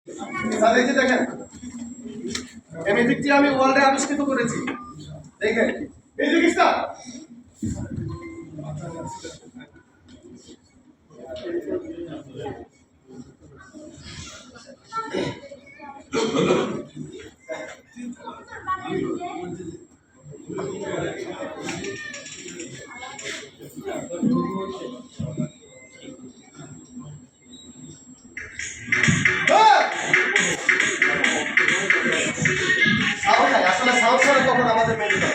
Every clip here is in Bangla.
স্যার এই যে দেখেন এই ম্যাজিকটি আমি ওয়ার্ল্ডে আবিষ্কৃত করেছি। দেখেন ম্যাজিক স্টার। আসলে সাউন্ড ছাড়া তখন আমাদের মেডিকেল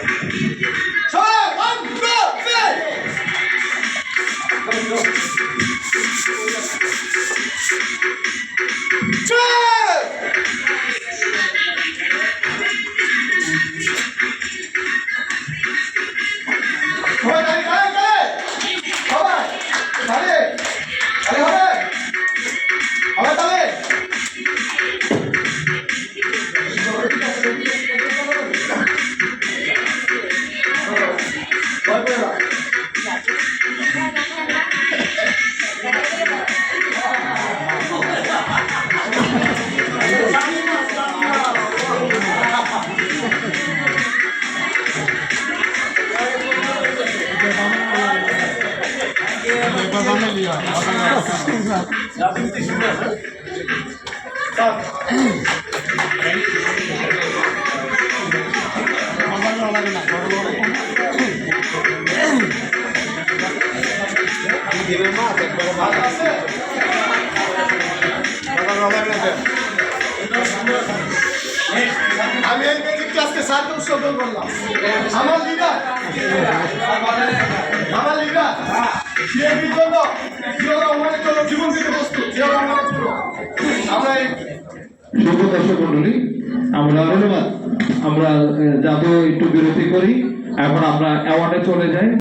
আমি এই ম্যাজিক ক্লাসকে স্যারকে উৎসর্গ করলাম। আমার লিডার সিএবির জন্য জিয়া রহমানের জন্য জীবন দিতে প্রস্তুত। জিয়া রহমানের জন্য আমরা শুভ দর্শক মন্ডলী, আমরা ধন্যবাদ। আমরা যাবো একটু বিরতি করি, এখন আমরা অ্যাওয়ার্ডে চলে যাই।